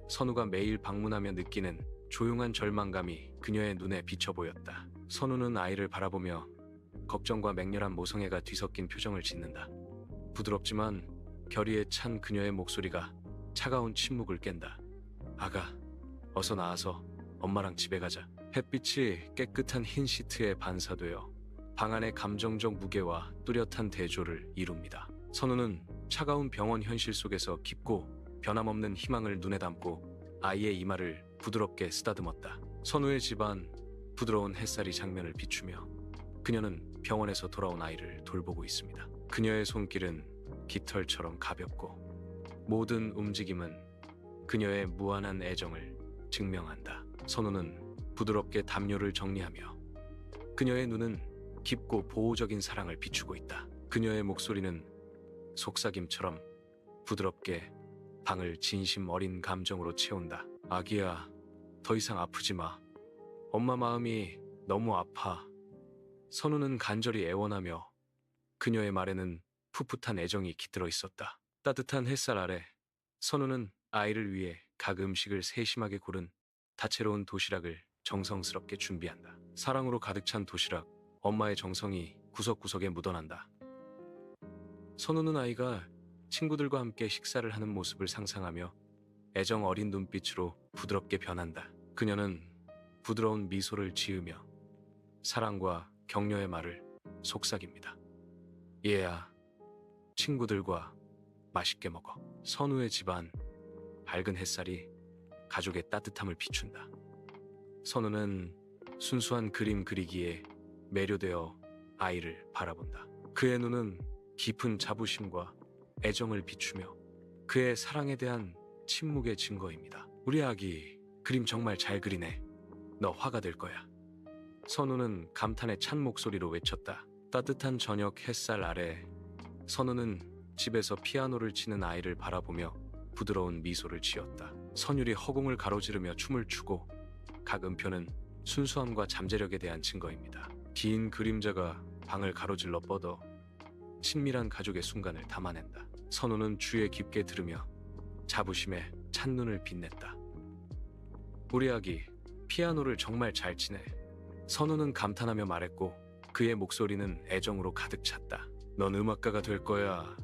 선우가 매일 방문하며 느끼는 조용한 절망감이 그녀의 눈에 비쳐 보였다. 선우는 아이를 바라보며 걱정과 맹렬한 모성애가 뒤섞인 표정을 짓는다. 부드럽지만 결의에 찬 그녀의 목소리가 차가운 침묵을 깬다. 아가, 어서 나와서 엄마랑 집에 가자. 햇빛이 깨끗한 흰 시트에 반사되어 방 안의 감정적 무게와 뚜렷한 대조를 이룹니다. 선우는 차가운 병원 현실 속에서 깊고 변함없는 희망을 눈에 담고 아이의 이마를 부드럽게 쓰다듬었다. 선우의 집안, 부드러운 햇살이 장면을 비추며 그녀는 병원에서 돌아온 아이를 돌보고 있습니다. 그녀의 손길은 깃털처럼 가볍고 모든 움직임은 그녀의 무한한 애정을 증명한다. 선우는 부드럽게 담요를 정리하며 그녀의 눈은 깊고 보호적인 사랑을 비추고 있다. 그녀의 목소리는 속삭임처럼 부드럽게 방을 진심 어린 감정으로 채운다. 아기야, 더 이상 아프지 마. 엄마 마음이 너무 아파. 선우는 간절히 애원하며 그녀의 말에는 풋풋한 애정이 깃들어 있었다. 따뜻한 햇살 아래 선우는 아이를 위해 각 음식을 세심하게 고른 다채로운 도시락을 정성스럽게 준비한다. 사랑으로 가득 찬 도시락, 엄마의 정성이 구석구석에 묻어난다. 선우는 아이가 친구들과 함께 식사를 하는 모습을 상상하며 애정 어린 눈빛으로 부드럽게 변한다. 그녀는 부드러운 미소를 지으며 사랑과 격려의 말을 속삭입니다. 얘야, 친구들과 맛있게 먹어. 선우의 집안, 밝은 햇살이 가족의 따뜻함을 비춘다. 선우는 순수한 그림 그리기에 매료되어 아이를 바라본다. 그의 눈은 깊은 자부심과 애정을 비추며 그의 사랑에 대한 침묵의 증거입니다. 우리 아기 그림 정말 잘 그리네. 너 화가 될 거야. 선우는 감탄에 찬 목소리로 외쳤다. 따뜻한 저녁 햇살 아래 선우는 집에서 피아노를 치는 아이를 바라보며 부드러운 미소를 지었다. 선율이 허공을 가로지르며 춤을 추고 각 음표는 순수함과 잠재력에 대한 증거입니다. 긴 그림자가 방을 가로질러 뻗어 친밀한 가족의 순간을 담아낸다. 선우는 주에 깊게 들으며 자부심에 찬눈을 빛냈다. 우리 아기 피아노를 정말 잘 치네. 선우는 감탄하며 말했고 그의 목소리는 애정으로 가득 찼다. 넌 음악가가 될 거야.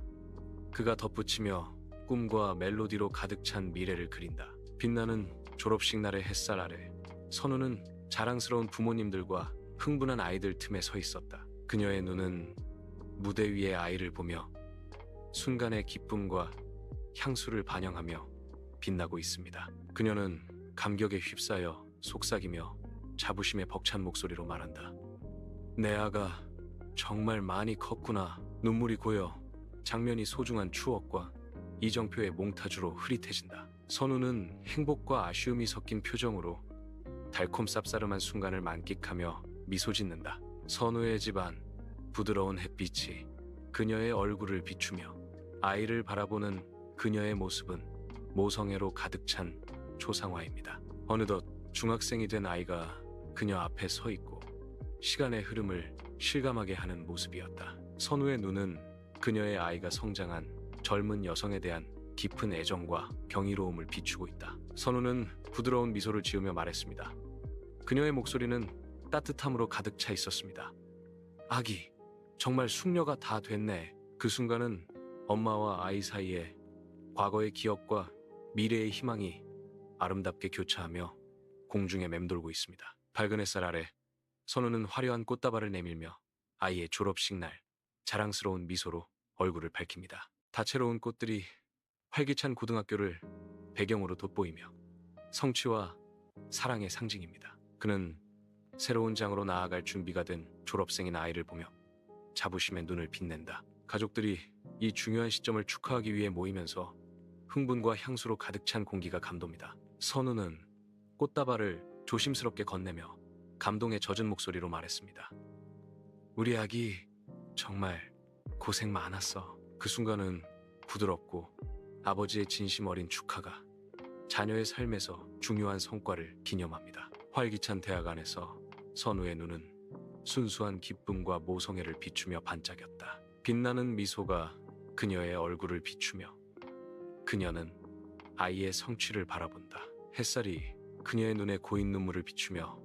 그가 덧붙이며 꿈과 멜로디로 가득 찬 미래를 그린다. 빛나는 졸업식 날의 햇살 아래 선우는 자랑스러운 부모님들과 흥분한 아이들 틈에 서 있었다. 그녀의 눈은 무대 위의 아이를 보며 순간의 기쁨과 향수를 반영하며 빛나고 있습니다. 그녀는 감격에 휩싸여 속삭이며 자부심에 벅찬 목소리로 말한다. 내 아가 정말 많이 컸구나. 눈물이 고여 장면이 소중한 추억과 이정표의 몽타주로 흐릿해진다. 선우는 행복과 아쉬움이 섞인 표정으로 달콤 쌉싸름한 순간을 만끽하며 미소 짓는다. 선우의 집안, 부드러운 햇빛이 그녀의 얼굴을 비추며 아이를 바라보는 그녀의 모습은 모성애로 가득 찬 초상화입니다. 어느덧 중학생이 된 아이가 그녀 앞에 서 있고 시간의 흐름을 실감하게 하는 모습이었다. 선우의 눈은 그녀의 아이가 성장한 젊은 여성에 대한 깊은 애정과 경이로움을 비추고 있다. 선우는 부드러운 미소를 지으며 말했습니다. 그녀의 목소리는 따뜻함으로 가득 차 있었습니다. 아기, 정말 숙녀가 다 됐네. 그 순간은 엄마와 아이 사이에 과거의 기억과 미래의 희망이 아름답게 교차하며 공중에 맴돌고 있습니다. 밝은 햇살 아래 선우는 화려한 꽃다발을 내밀며 아이의 졸업식 날 자랑스러운 미소로 얼굴을 밝힙니다. 다채로운 꽃들이 활기찬 고등학교를 배경으로 돋보이며 성취와 사랑의 상징입니다. 그는 새로운 장으로 나아갈 준비가 된 졸업생인 아이를 보며 자부심에 눈을 빛낸다. 가족들이 이 중요한 시점을 축하하기 위해 모이면서 흥분과 향수로 가득 찬 공기가 감돕니다. 선우는 꽃다발을 조심스럽게 건네며 감동에 젖은 목소리로 말했습니다. 우리 아기 정말 고생 많았어. 그 순간은 부드럽고 아버지의 진심 어린 축하가 자녀의 삶에서 중요한 성과를 기념합니다. 활기찬 대학 안에서 선우의 눈은 순수한 기쁨과 모성애를 비추며 반짝였다. 빛나는 미소가 그녀의 얼굴을 비추며 그녀는 아이의 성취를 바라본다. 햇살이 그녀의 눈에 고인 눈물을 비추며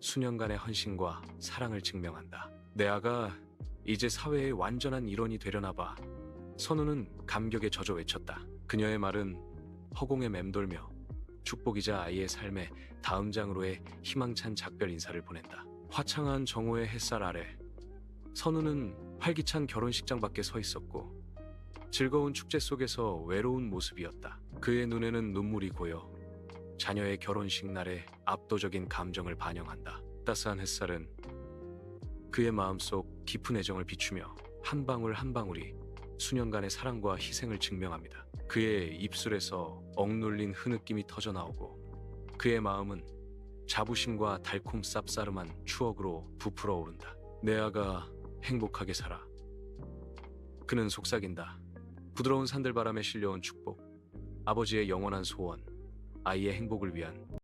수년간의 헌신과 사랑을 증명한다. 내 아가 이제 사회의 완전한 일원이 되려나 봐. 선우는 감격에 젖어 외쳤다. 그녀의 말은 허공에 맴돌며 축복이자 아이의 삶에 다음 장으로의 희망찬 작별 인사를 보낸다. 화창한 정오의 햇살 아래 선우는 활기찬 결혼식장 밖에 서 있었고 즐거운 축제 속에서 외로운 모습이었다. 그의 눈에는 눈물이 고여 자녀의 결혼식 날의 압도적인 감정을 반영한다. 따스한 햇살은 그의 마음속 깊은 애정을 비추며 한 방울 한 방울이 수년간의 사랑과 희생을 증명합니다. 그의 입술에서 억눌린 흐느낌이 터져나오고 그의 마음은 자부심과 달콤 쌉싸름한 추억으로 부풀어 오른다. 내 아가 행복하게 살아. 그는 속삭인다. 부드러운 산들바람에 실려온 축복, 아버지의 영원한 소원, 아이의 행복을 위한